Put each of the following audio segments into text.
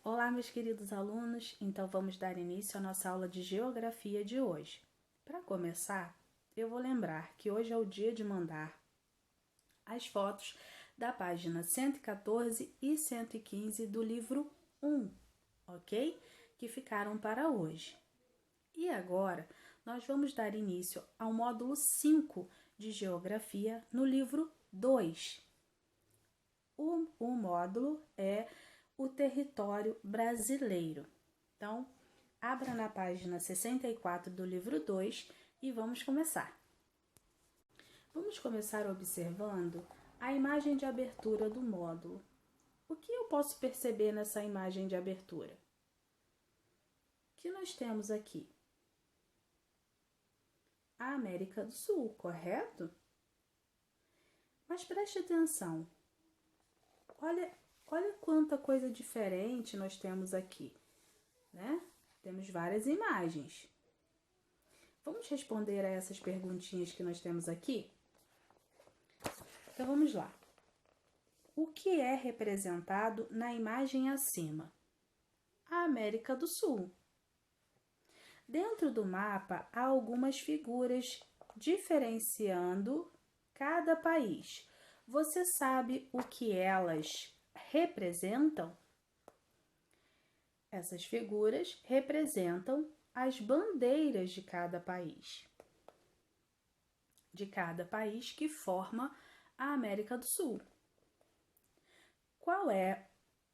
Olá, meus queridos alunos. Então, vamos dar início à nossa aula de Geografia de hoje. Para começar, eu vou lembrar que hoje é o dia de mandar as fotos da página 114 e 115 do livro 1, ok? Que ficaram para hoje. E agora, nós vamos dar início ao módulo 5 de Geografia no livro 2. O módulo é o território brasileiro. Então, abra na página 64 do livro 2 e vamos começar. Vamos começar observando a imagem de abertura do módulo. O que eu posso perceber nessa imagem de abertura? O que nós temos aqui? A América do Sul, correto? Mas preste atenção. Olha quanta coisa diferente nós temos aqui, né? Temos várias imagens. Vamos responder a essas perguntinhas que nós temos aqui? Então, vamos lá. O que é representado na imagem acima? A América do Sul. Dentro do mapa, há algumas figuras diferenciando cada país. Você sabe o que elas representam? Essas figuras representam as bandeiras de cada país que forma a América do Sul. Qual é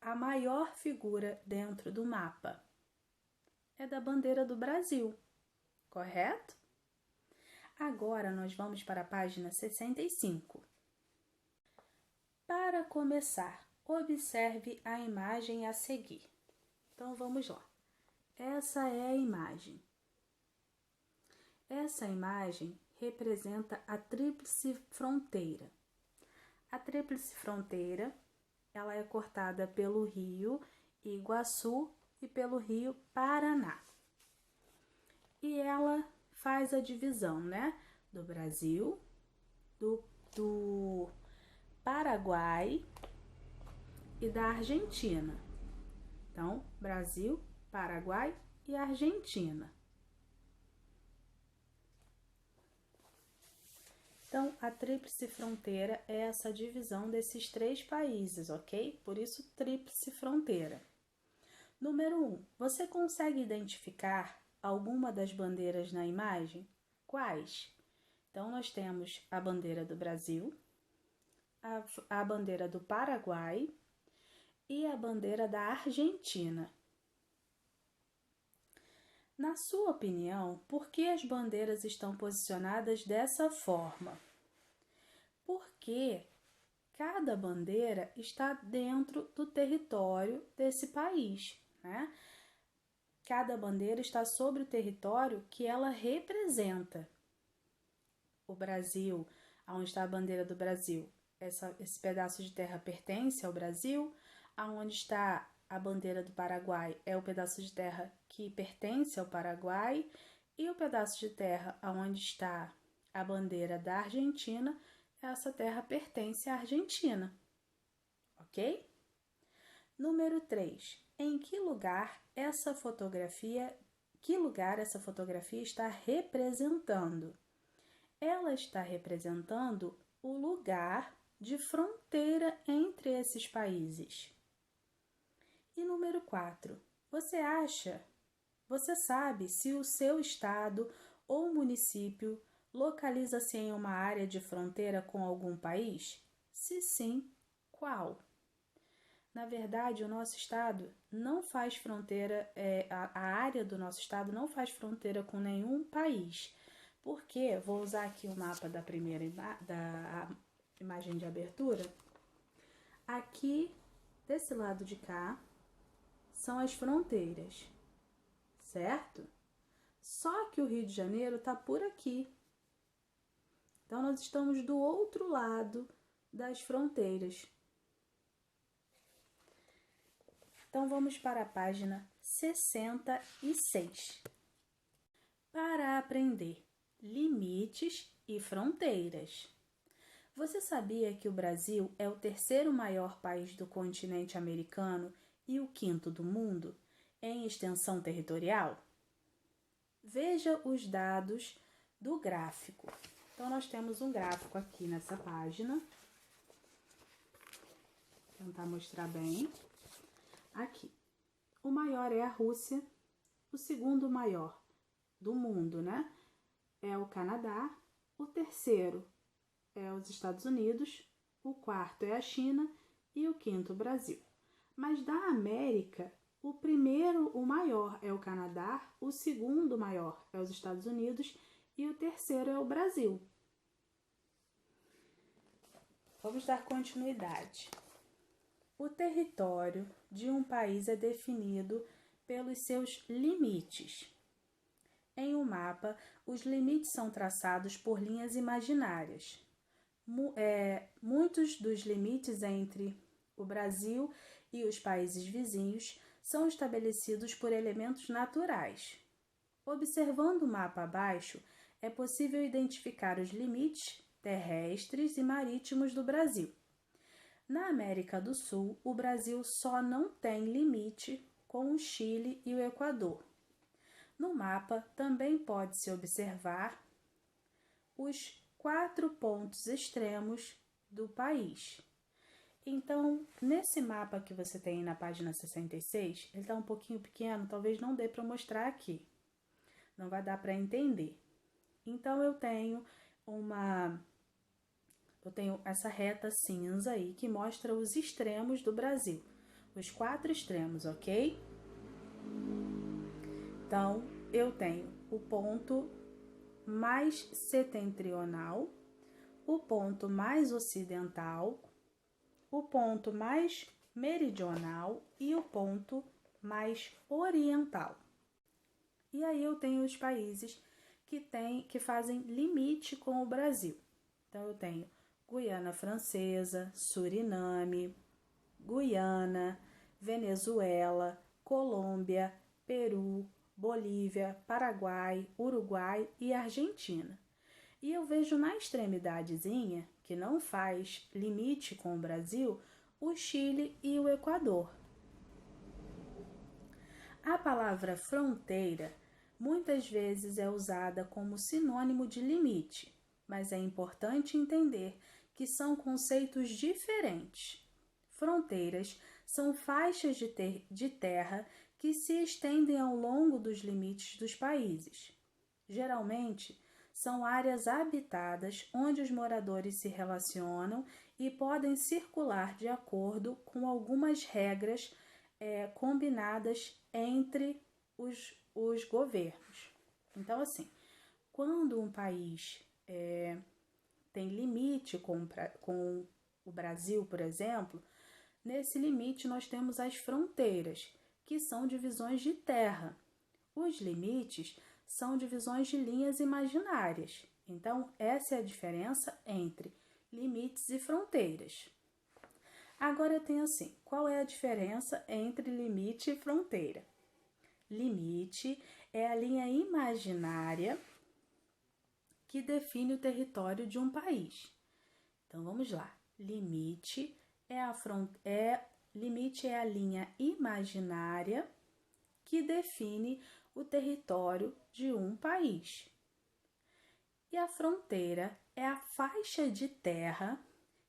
a maior figura dentro do mapa? É da bandeira do Brasil, correto? Agora nós vamos para a página 65. Para começar, observe a imagem a seguir. Então, vamos lá. Essa é a imagem. Essa imagem representa a Tríplice Fronteira. A Tríplice Fronteira, ela é cortada pelo rio Iguaçu e pelo rio Paraná. E ela faz a divisão, né? Do Brasil, do Paraguai e da Argentina. Então, Brasil, Paraguai e Argentina. Então, a Tríplice Fronteira é essa divisão desses três países, ok? Por isso, Tríplice Fronteira. Número 1. Você consegue identificar alguma das bandeiras na imagem? Quais? Então, nós temos a bandeira do Brasil, a bandeira do Paraguai e a bandeira da Argentina. Na sua opinião, por que as bandeiras estão posicionadas dessa forma? Porque cada bandeira está dentro do território desse país, né? Cada bandeira está sobre o território que ela representa. O Brasil, onde está a bandeira do Brasil, esse pedaço de terra pertence ao Brasil. Aonde está a bandeira do Paraguai é o pedaço de terra que pertence ao Paraguai, e o pedaço de terra onde está a bandeira da Argentina, essa terra pertence à Argentina, ok? Número 3. Em que lugar essa fotografia está representando? Ela está representando o lugar de fronteira entre esses países. E número 4, você sabe se o seu estado ou município localiza-se em uma área de fronteira com algum país? Se sim, qual? Na verdade, o nosso estado não faz fronteira, a área do nosso estado não faz fronteira com nenhum país. Porque, vou usar aqui o mapa da primeira da imagem de abertura. Aqui, desse lado de cá, são as fronteiras, certo? Só que o Rio de Janeiro está por aqui. Então, nós estamos do outro lado das fronteiras. Então, vamos para a página 66. Para aprender limites e fronteiras. Você sabia que o Brasil é o terceiro maior país do continente americano e o quinto do mundo em extensão territorial? Veja os dados do gráfico. Então, nós temos um gráfico aqui nessa página. Vou tentar mostrar bem. Aqui. O maior é a Rússia. O segundo maior do mundo, né? É o Canadá. O terceiro é os Estados Unidos. O quarto é a China. E o quinto, o Brasil. Mas da América, o maior é o Canadá, o segundo maior é os Estados Unidos e o terceiro é o Brasil. Vamos dar continuidade. O território de um país é definido pelos seus limites. Em um mapa, os limites são traçados por linhas imaginárias. Muitos dos limites entre o Brasil e os países vizinhos são estabelecidos por elementos naturais. Observando o mapa abaixo, é possível identificar os limites terrestres e marítimos do Brasil. Na América do Sul, o Brasil só não tem limite com o Chile e o Equador. No mapa também pode-se observar os 4 pontos extremos do país. Então, nesse mapa que você tem na página 66, ele está um pouquinho pequeno, talvez não dê para mostrar aqui. Não vai dar para entender. Então, eu tenho essa reta cinza aí que mostra os extremos do Brasil. Os 4 extremos, ok? Então, eu tenho o ponto mais setentrional, o ponto mais ocidental, o ponto mais meridional e o ponto mais oriental. E aí eu tenho os países que fazem limite com o Brasil. Então eu tenho Guiana Francesa, Suriname, Guiana, Venezuela, Colômbia, Peru, Bolívia, Paraguai, Uruguai e Argentina. E eu vejo na extremidadezinha, que não faz limite com o Brasil, o Chile e o Equador. A palavra fronteira muitas vezes é usada como sinônimo de limite, mas é importante entender que são conceitos diferentes. Fronteiras são faixas de terra que se estendem ao longo dos limites dos países. Geralmente, são áreas habitadas onde os moradores se relacionam e podem circular de acordo com algumas regras combinadas entre os governos. Então, assim, quando um país tem limite com o Brasil, por exemplo, nesse limite nós temos as fronteiras, que são divisões de terra. Os limites são divisões de linhas imaginárias. Então, essa é a diferença entre limites e fronteiras. Agora eu tenho assim, qual é a diferença entre limite e fronteira? Limite é a linha imaginária que define o território de um país. Então, vamos lá. Limite é a linha imaginária que define o território de um país. E a fronteira é a faixa de terra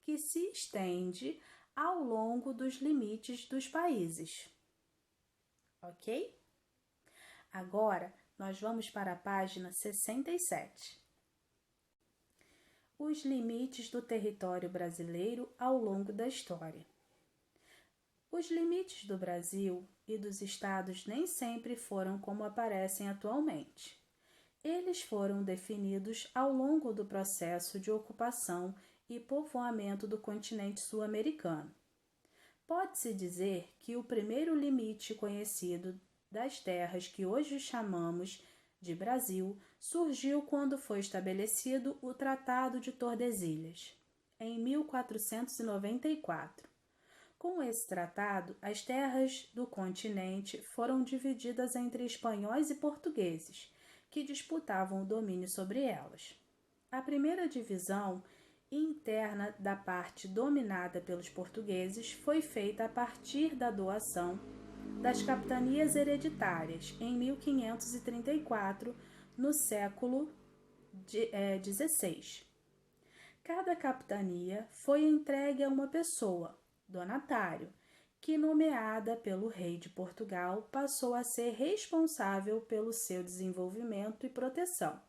que se estende ao longo dos limites dos países. Ok? Agora, nós vamos para a página 67. Os limites do território brasileiro ao longo da história. Os limites do Brasil e dos estados nem sempre foram como aparecem atualmente. Eles foram definidos ao longo do processo de ocupação e povoamento do continente sul-americano. Pode-se dizer que o primeiro limite conhecido das terras que hoje chamamos de Brasil surgiu quando foi estabelecido o Tratado de Tordesilhas, em 1494. Com esse tratado, as terras do continente foram divididas entre espanhóis e portugueses, que disputavam o domínio sobre elas. A primeira divisão interna da parte dominada pelos portugueses foi feita a partir da doação das capitanias hereditárias em 1534, no século XVI. Cada capitania foi entregue a uma pessoa, donatário, que, nomeada pelo rei de Portugal, passou a ser responsável pelo seu desenvolvimento e proteção.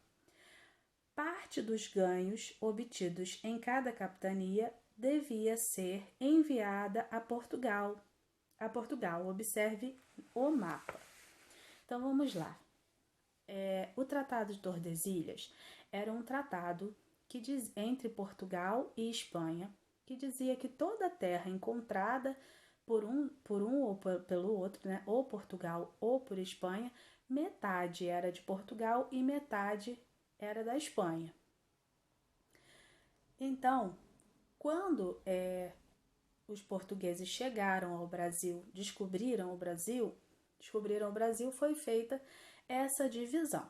Parte dos ganhos obtidos em cada capitania devia ser enviada a Portugal. Observe o mapa. Então vamos lá. O Tratado de Tordesilhas era um tratado entre Portugal e Espanha, que dizia que toda a terra encontrada por um ou pelo outro, né, ou Portugal ou por Espanha, metade era de Portugal e metade era da Espanha. Então, quando os portugueses chegaram ao Brasil, descobriram o Brasil, foi feita essa divisão.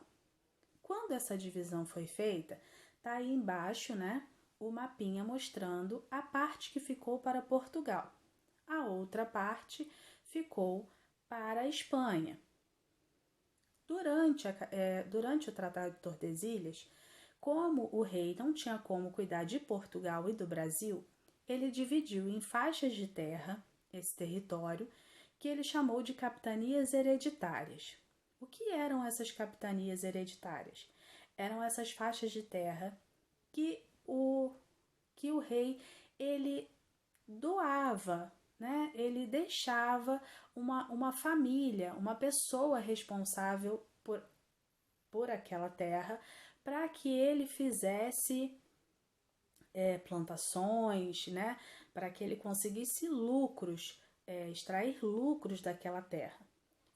Quando essa divisão foi feita, tá aí embaixo, né, o mapinha mostrando a parte que ficou para Portugal. A outra parte ficou para a Espanha. Durante o Tratado de Tordesilhas, como o rei não tinha como cuidar de Portugal e do Brasil, ele dividiu em faixas de terra esse território, que ele chamou de capitanias hereditárias. O que eram essas capitanias hereditárias? Eram essas faixas de terra que o rei ele doava, né? Ele deixava uma família, uma pessoa responsável por aquela terra, para que ele fizesse plantações, né? Para que ele conseguisse lucros, extrair lucros daquela terra.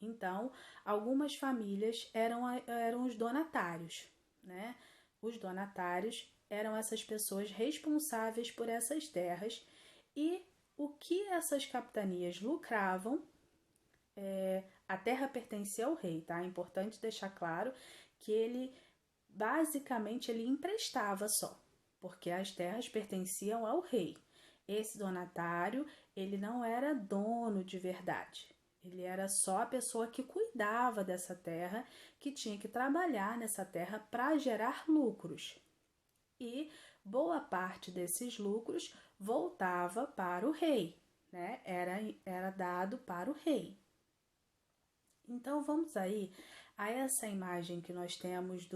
Então, algumas famílias eram os donatários, né? Os donatários eram essas pessoas responsáveis por essas terras, e o que essas capitanias lucravam, a terra pertencia ao rei, tá? É importante deixar claro que ele emprestava só, porque as terras pertenciam ao rei. Esse donatário, ele não era dono de verdade. Ele era só a pessoa que cuidava dessa terra, que tinha que trabalhar nessa terra para gerar lucros. E boa parte desses lucros voltava para o rei, né? Era dado para o rei. Então vamos aí a essa imagem que nós temos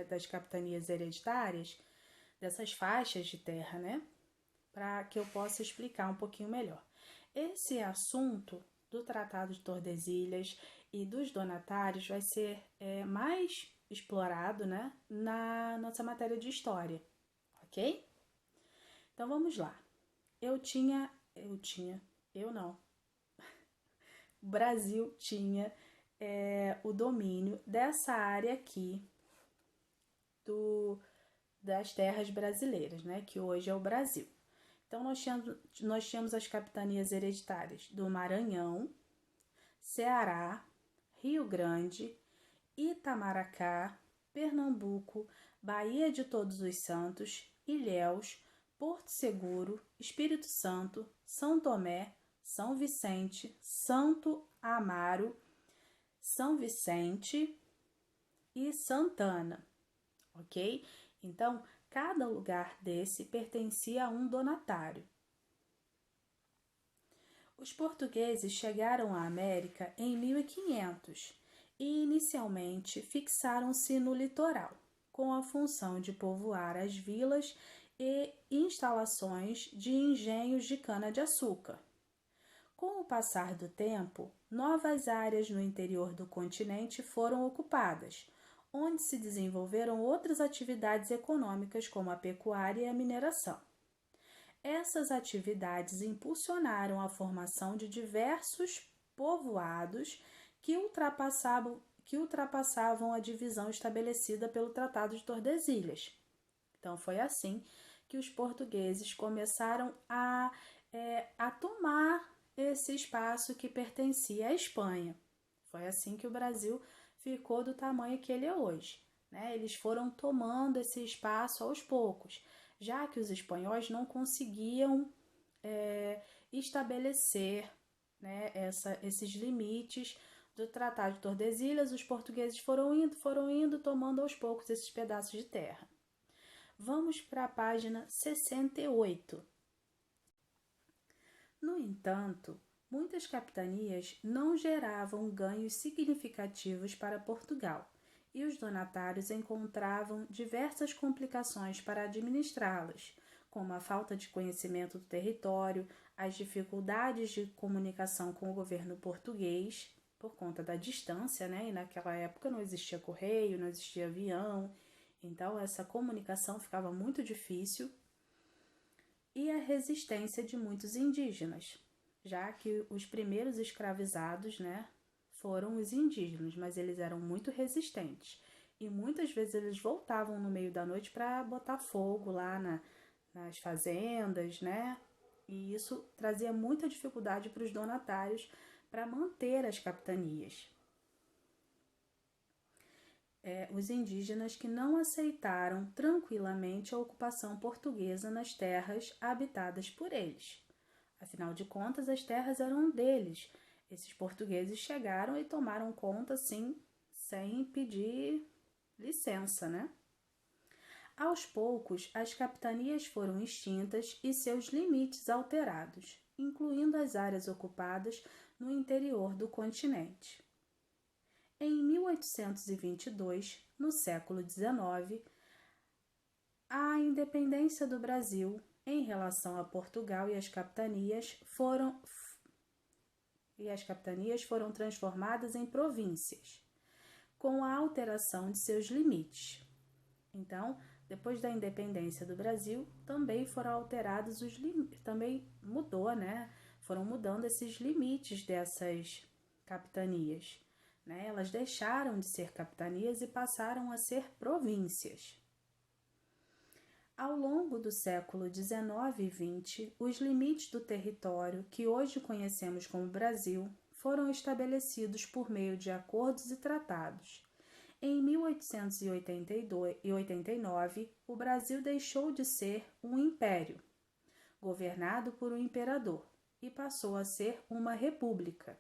das capitanias hereditárias, dessas faixas de terra, né? Para que eu possa explicar um pouquinho melhor. Esse assunto do Tratado de Tordesilhas e dos donatários vai ser mais explorado, né, na nossa matéria de história, ok? Então vamos lá. O Brasil tinha o domínio dessa área aqui das terras brasileiras, né, que hoje é o Brasil. Então, nós tínhamos as capitanias hereditárias do Maranhão, Ceará, Rio Grande, Itamaracá, Pernambuco, Baía de Todos os Santos, Ilhéus, Porto Seguro, Espírito Santo, São Tomé, São Vicente, Santo Amaro, São Vicente e Santana, ok? Então, cada lugar desse pertencia a um donatário. Os portugueses chegaram à América em 1500 e inicialmente fixaram-se no litoral, com a função de povoar as vilas e instalações de engenhos de cana-de-açúcar. Com o passar do tempo, novas áreas no interior do continente foram ocupadas, onde se desenvolveram outras atividades econômicas como a pecuária e a mineração. Essas atividades impulsionaram a formação de diversos povoados que ultrapassavam a divisão estabelecida pelo Tratado de Tordesilhas. Então, foi assim que os portugueses começaram a tomar esse espaço que pertencia à Espanha. Foi assim que o Brasil ficou do tamanho que ele é hoje, né? Eles foram tomando esse espaço aos poucos. já que os espanhóis não conseguiam estabelecer, né, esses limites do Tratado de Tordesilhas. Os portugueses foram indo, tomando aos poucos esses pedaços de terra. Vamos para a página 68. No entanto, muitas capitanias não geravam ganhos significativos para Portugal, e os donatários encontravam diversas complicações para administrá-las, como a falta de conhecimento do território, as dificuldades de comunicação com o governo português, por conta da distância, né? E naquela época não existia correio, não existia avião, então essa comunicação ficava muito difícil, e a resistência de muitos indígenas, já que os primeiros escravizados, né, foram os indígenas, mas eles eram muito resistentes. E muitas vezes eles voltavam no meio da noite para botar fogo lá nas fazendas, né? E isso trazia muita dificuldade para os donatários para manter as capitanias. Os indígenas que não aceitaram tranquilamente a ocupação portuguesa nas terras habitadas por eles. Afinal de contas, as terras eram deles. Esses portugueses chegaram e tomaram conta, assim, sem pedir licença, né? Aos poucos, as capitanias foram extintas e seus limites alterados, incluindo as áreas ocupadas no interior do continente. Em 1822, no século XIX, a independência do Brasil em relação a Portugal e as capitanias foram transformadas em províncias, com a alteração de seus limites. Então, depois da independência do Brasil, também foram alterados os limites, também mudou, né? Foram mudando esses limites dessas capitanias, né? Elas deixaram de ser capitanias e passaram a ser províncias. Ao longo do século XIX e XX, os limites do território que hoje conhecemos como Brasil foram estabelecidos por meio de acordos e tratados. Em 1889, o Brasil deixou de ser um império, governado por um imperador, e passou a ser uma república,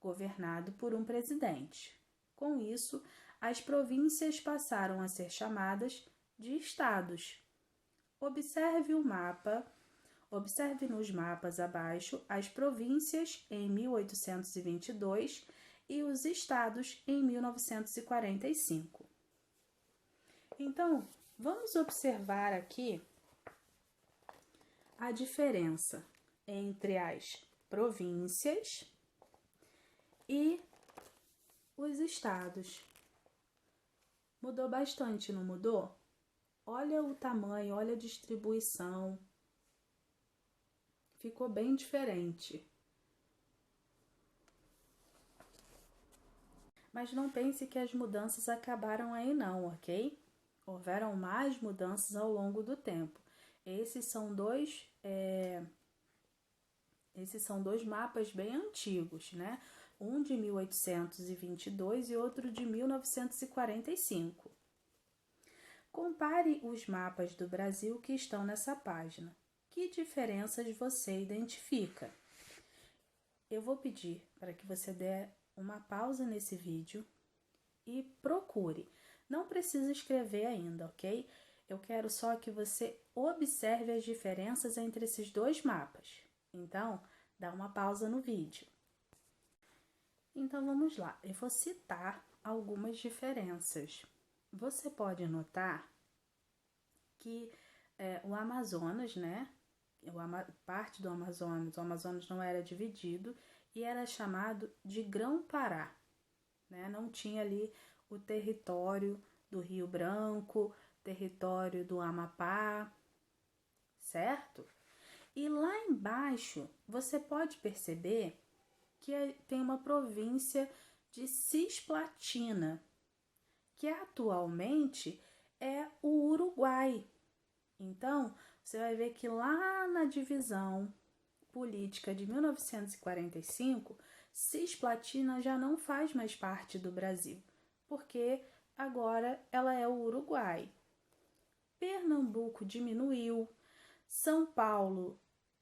governado por um presidente. Com isso, as províncias passaram a ser chamadas de estados. Observe nos mapas abaixo as províncias em 1822 e os estados em 1945. Então, vamos observar aqui a diferença entre as províncias e os estados. Mudou bastante, não mudou? Olha o tamanho, olha a distribuição. Ficou bem diferente. Mas não pense que as mudanças acabaram aí não, ok? Houveram mais mudanças ao longo do tempo. Esses são dois mapas bem antigos, né? Um de 1822 e outro de 1945. Compare os mapas do Brasil que estão nessa página. Que diferenças você identifica? Eu vou pedir para que você dê uma pausa nesse vídeo e procure. Não precisa escrever ainda, ok? Eu quero só que você observe as diferenças entre esses dois mapas. Então, dá uma pausa no vídeo. Então, vamos lá. Eu vou citar algumas diferenças. Você pode notar que o Amazonas, né? Parte do Amazonas, o Amazonas não era dividido e era chamado de Grão-Pará, né? Não tinha ali o território do Rio Branco, território do Amapá, certo? E lá embaixo você pode perceber que tem uma província de Cisplatina, que atualmente é o Uruguai. Então, você vai ver que lá na divisão política de 1945, Cisplatina já não faz mais parte do Brasil, porque agora ela é o Uruguai. Pernambuco diminuiu, São Paulo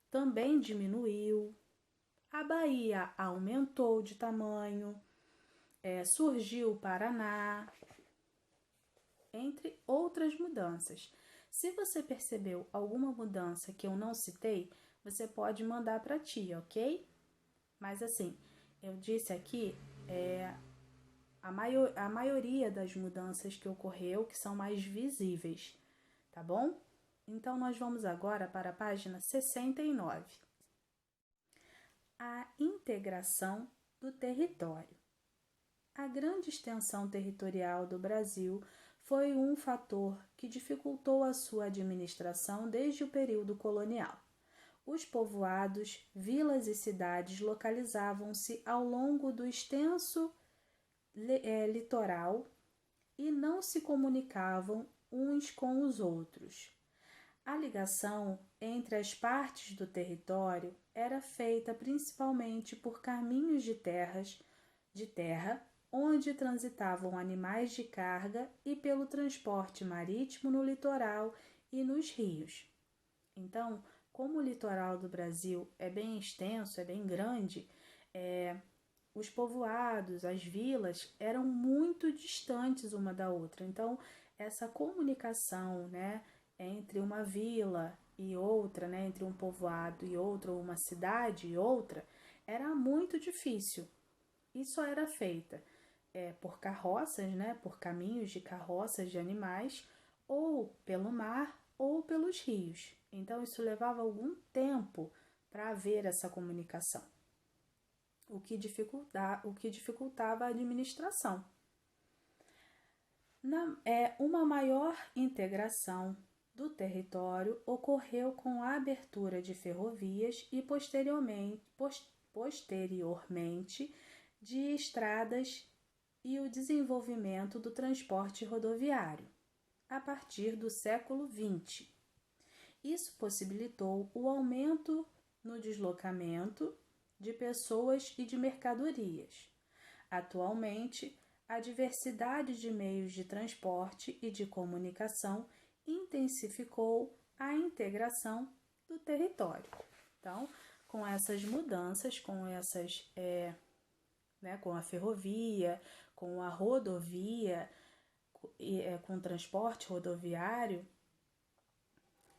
também diminuiu, a Bahia aumentou de tamanho, surgiu o Paraná, entre outras mudanças. Se você percebeu alguma mudança que eu não citei, você pode mandar para a tia, ok? Mas assim, eu disse aqui a maioria das mudanças que ocorreu, que são mais visíveis, tá bom? Então, nós vamos agora para a página 69. A integração do território. A grande extensão territorial do Brasil foi um fator que dificultou a sua administração desde o período colonial. Os povoados, vilas e cidades localizavam-se ao longo do extenso litoral e não se comunicavam uns com os outros. A ligação entre as partes do território era feita principalmente por caminhos de terra, onde transitavam animais de carga, e pelo transporte marítimo no litoral e nos rios. Então, como o litoral do Brasil é bem extenso, é bem grande, os povoados, as vilas eram muito distantes uma da outra. Então, essa comunicação, entre uma vila e outra, entre um povoado e outro, ou uma cidade e outra, era muito difícil. E só era feita por carroças, por caminhos de carroças de animais, ou pelo mar ou pelos rios. Então, isso levava algum tempo para haver essa comunicação, o que dificultava a administração. Uma maior integração do território ocorreu com a abertura de ferrovias e posteriormente de estradas e o desenvolvimento do transporte rodoviário, a partir do século XX. Isso possibilitou o aumento no deslocamento de pessoas e de mercadorias. Atualmente, a diversidade de meios de transporte e de comunicação intensificou a integração do território. Então, com essas mudanças, com a ferrovia, com a rodovia, com o transporte rodoviário,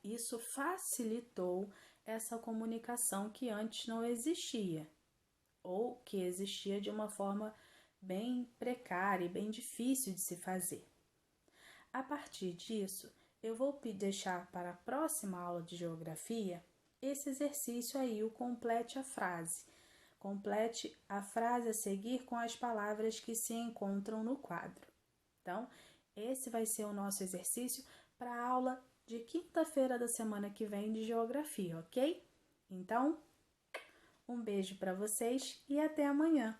isso facilitou essa comunicação que antes não existia, ou que existia de uma forma bem precária e bem difícil de se fazer. A partir disso, eu vou deixar para a próxima aula de geografia esse exercício aí, o complete a frase. Complete a frase a seguir com as palavras que se encontram no quadro. Então, esse vai ser o nosso exercício para a aula de quinta-feira da semana que vem de geografia, ok? Então, um beijo para vocês e até amanhã!